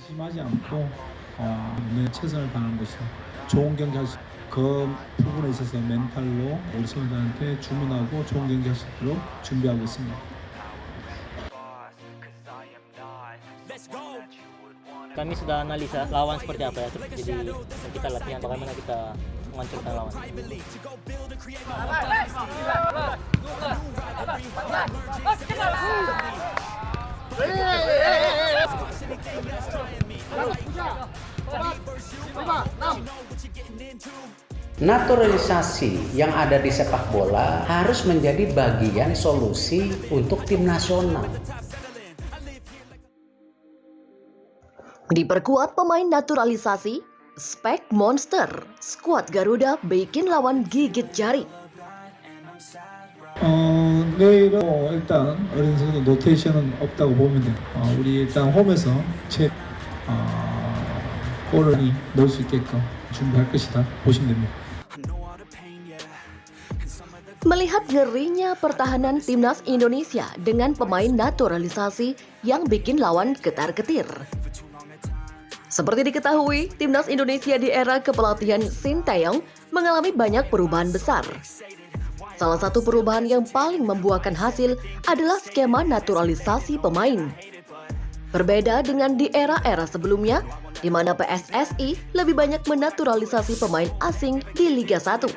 심하지 않고 내 최선을 다하는 것이 좋은 경기 할 수. 그 부분에 있어서 멘탈로 우리 선수들한테 주문하고 좋은 경기 할 수 있도록 준비하고 있습니다. Kami sudah analisa lawan seperti apa ya, jadi kita latihan bagaimana kita menghancurkan lawan. Naturalisasi yang ada di sepak bola harus menjadi bagian solusi untuk tim nasional. Diperkuat pemain naturalisasi, spek monster, skuad Garuda bikin lawan gigit jari. 내일은 일단 어린 선수 노테이션은 없다고 보면 돼요. 우리 일단 홈에서 골을 넣을 수 있게끔 준비할 것이다 보시면 됩니다. Melihat ngerinya pertahanan timnas Indonesia dengan pemain naturalisasi yang bikin lawan ketar-ketir. Seperti diketahui, timnas Indonesia di era kepelatihan Sinteyong mengalami banyak perubahan besar. Salah satu perubahan yang paling membuahkan hasil adalah skema naturalisasi pemain. Berbeda dengan di era-era sebelumnya, di mana PSSI lebih banyak menaturalisasi pemain asing di Liga 1.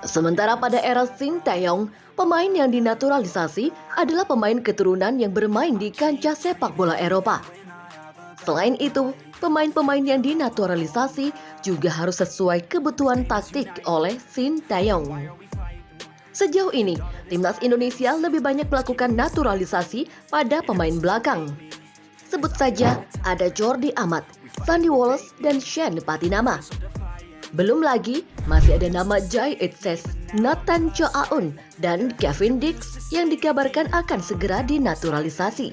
Sementara pada era Sinteyong, pemain yang dinaturalisasi adalah pemain keturunan yang bermain di kancah sepak bola Eropa. Selain itu, pemain-pemain yang dinaturalisasi juga harus sesuai kebutuhan taktik oleh Sinteyong. Sejauh ini, timnas Indonesia lebih banyak melakukan naturalisasi pada pemain belakang. Sebut saja ada Jordi Amat, Sandy Wallace, dan Shane Patinama. Belum lagi, masih ada nama Jai Itses, Nathan Cho Aun, dan Kevin Dix yang dikabarkan akan segera dinaturalisasi.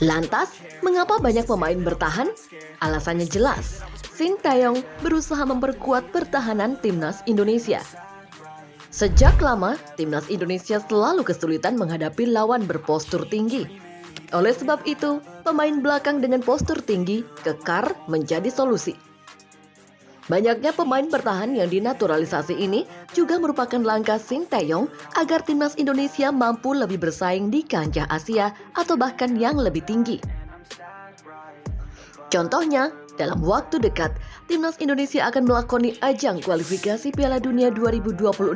Lantas, mengapa banyak pemain bertahan? Alasannya jelas, Sinteyong berusaha memperkuat pertahanan timnas Indonesia. Sejak lama, timnas Indonesia selalu kesulitan menghadapi lawan berpostur tinggi. Oleh sebab itu, pemain belakang dengan postur tinggi kekar menjadi solusi. Banyaknya pemain bertahan yang dinaturalisasi ini juga merupakan langkah Sinteyong agar timnas Indonesia mampu lebih bersaing di kancah Asia atau bahkan yang lebih tinggi. Contohnya, dalam waktu dekat, timnas Indonesia akan melakoni ajang kualifikasi Piala Dunia 2026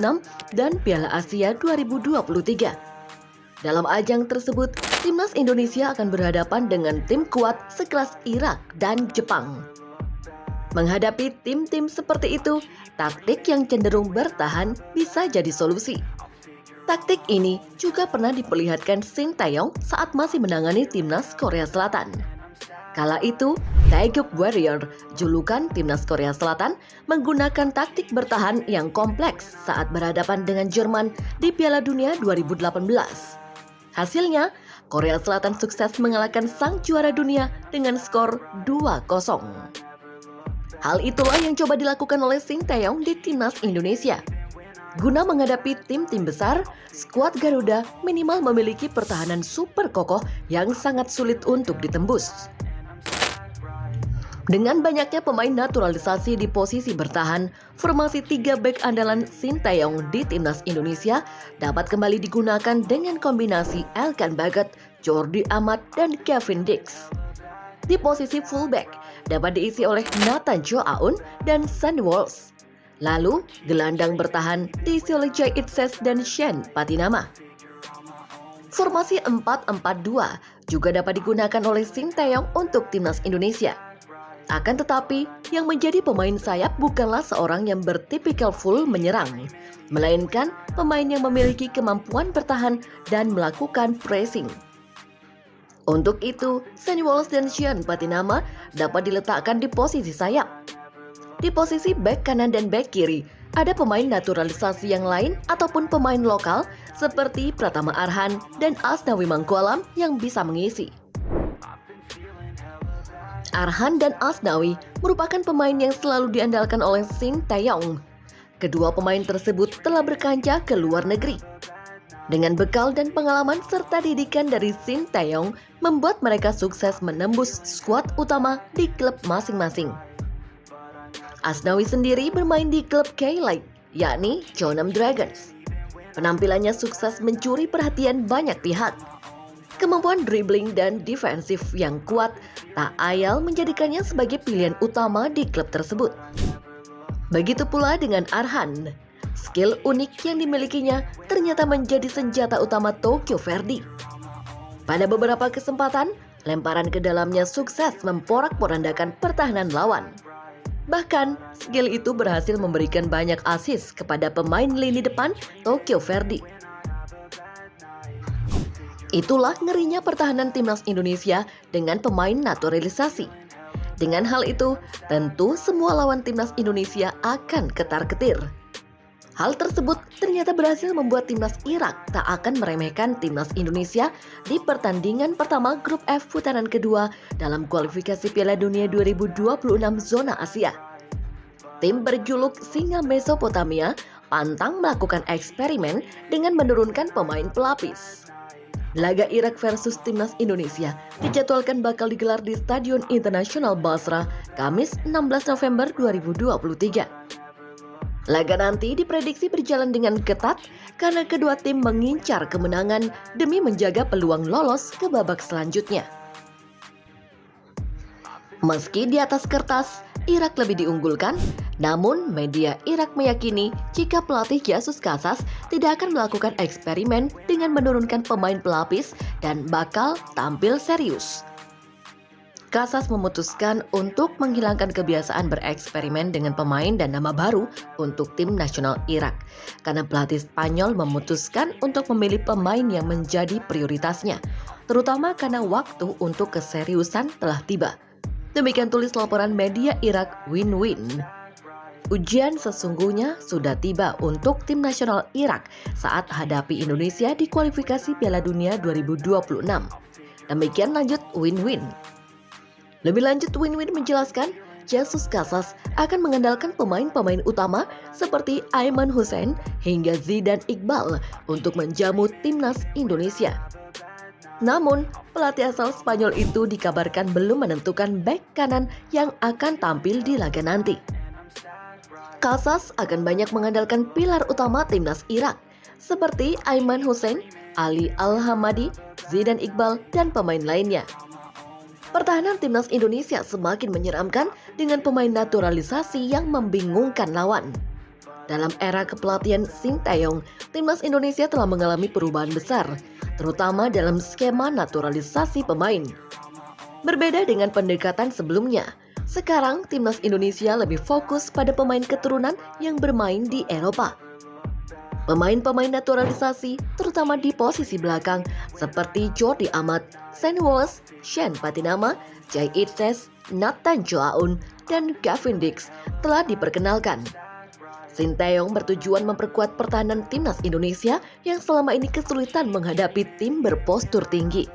dan Piala Asia 2023. Dalam ajang tersebut, timnas Indonesia akan berhadapan dengan tim kuat sekelas Irak dan Jepang. Menghadapi tim-tim seperti itu, taktik yang cenderung bertahan bisa jadi solusi. Taktik ini juga pernah diperlihatkan Sinteyong saat masih menangani timnas Korea Selatan. Kala itu, Taeguk Warrior, julukan timnas Korea Selatan, menggunakan taktik bertahan yang kompleks saat berhadapan dengan Jerman di Piala Dunia 2018. Hasilnya, Korea Selatan sukses mengalahkan sang juara dunia dengan skor 2-0. Hal itulah yang coba dilakukan oleh Sinteyong di timnas Indonesia. Guna menghadapi tim-tim besar, skuad Garuda minimal memiliki pertahanan super kokoh yang sangat sulit untuk ditembus. Dengan banyaknya pemain naturalisasi di posisi bertahan, formasi 3 bek andalan Sinteyong di timnas Indonesia dapat kembali digunakan dengan kombinasi Elkan Baggett, Jordi Amat, dan Kevin Dix. Di posisi fullback dapat diisi oleh Nathan Cho Aun dan Sandy Wallace. Lalu, gelandang bertahan diisi oleh Jai Itses dan Shane Patinama. Formasi 4-4-2 juga dapat digunakan oleh Sinteyong untuk timnas Indonesia. Akan tetapi, yang menjadi pemain sayap bukanlah seorang yang bertipikal full menyerang, melainkan pemain yang memiliki kemampuan bertahan dan melakukan pressing. Untuk itu, Sandy Wallace dan Shane Patinama dapat diletakkan di posisi sayap. Di posisi bek kanan dan bek kiri, ada pemain naturalisasi yang lain ataupun pemain lokal seperti Pratama Arhan dan Asnawi Mangkualam yang bisa mengisi. Arhan dan Asnawi merupakan pemain yang selalu diandalkan oleh Sinteyong. Kedua pemain tersebut telah berkancah ke luar negeri. Dengan bekal dan pengalaman serta didikan dari Shin Tae-yong membuat mereka sukses menembus skuad utama di klub masing-masing. Asnawi sendiri bermain di klub K-League, yakni Jeonnam Dragons. Penampilannya sukses mencuri perhatian banyak pihak. Kemampuan dribbling dan defensif yang kuat tak ayal menjadikannya sebagai pilihan utama di klub tersebut. Begitu pula dengan Arhan. Skill unik yang dimilikinya ternyata menjadi senjata utama Tokyo Verdy. Pada beberapa kesempatan, lemparan ke dalamnya sukses memporak-porandakan pertahanan lawan. Bahkan, skill itu berhasil memberikan banyak assist kepada pemain lini depan Tokyo Verdy. Itulah ngerinya pertahanan timnas Indonesia dengan pemain naturalisasi. Dengan hal itu, tentu semua lawan timnas Indonesia akan ketar-ketir. Hal tersebut ternyata berhasil membuat timnas Irak tak akan meremehkan timnas Indonesia di pertandingan pertama grup F putaran kedua dalam kualifikasi Piala Dunia 2026 zona Asia. Tim berjuluk Singa Mesopotamia pantang melakukan eksperimen dengan menurunkan pemain pelapis. Laga Irak versus timnas Indonesia dijadwalkan bakal digelar di Stadion Internasional Basra, Kamis 16 November 2023. Laga nanti diprediksi berjalan dengan ketat karena kedua tim mengincar kemenangan demi menjaga peluang lolos ke babak selanjutnya. Meski di atas kertas, Irak lebih diunggulkan, namun media Irak meyakini jika pelatih Jesus Casas tidak akan melakukan eksperimen dengan menurunkan pemain pelapis dan bakal tampil serius. Casas memutuskan untuk menghilangkan kebiasaan bereksperimen dengan pemain dan nama baru untuk tim nasional Irak, karena pelatih Spanyol memutuskan untuk memilih pemain yang menjadi prioritasnya, terutama karena waktu untuk keseriusan telah tiba. Demikian tulis laporan media Irak Win-Win. Ujian sesungguhnya sudah tiba untuk tim nasional Irak saat hadapi Indonesia di kualifikasi Piala Dunia 2026. Demikian lanjut Win-Win. Lebih lanjut, Win-Win menjelaskan, Jesus Casas akan mengandalkan pemain-pemain utama seperti Aiman Hussein hingga Zidane Iqbal untuk menjamu timnas Indonesia. Namun, pelatih asal Spanyol itu dikabarkan belum menentukan bek kanan yang akan tampil di laga nanti. Casas akan banyak mengandalkan pilar utama timnas Irak, seperti Aiman Hussein, Ali Al-Hamadi, Zidane Iqbal, dan pemain lainnya. Pertahanan timnas Indonesia semakin menyeramkan dengan pemain naturalisasi yang membingungkan lawan. Dalam era kepelatihan Shin Tae-yong, timnas Indonesia telah mengalami perubahan besar, terutama dalam skema naturalisasi pemain. Berbeda dengan pendekatan sebelumnya, sekarang timnas Indonesia lebih fokus pada pemain keturunan yang bermain di Eropa. Pemain-pemain naturalisasi, terutama di posisi belakang, seperti Jordi Amat, Shane Walsh, Shen Patinama, Jai Itses, Nathan Choaun, dan Gavin Dix telah diperkenalkan. Shin Tae-yong bertujuan memperkuat pertahanan timnas Indonesia yang selama ini kesulitan menghadapi tim berpostur tinggi.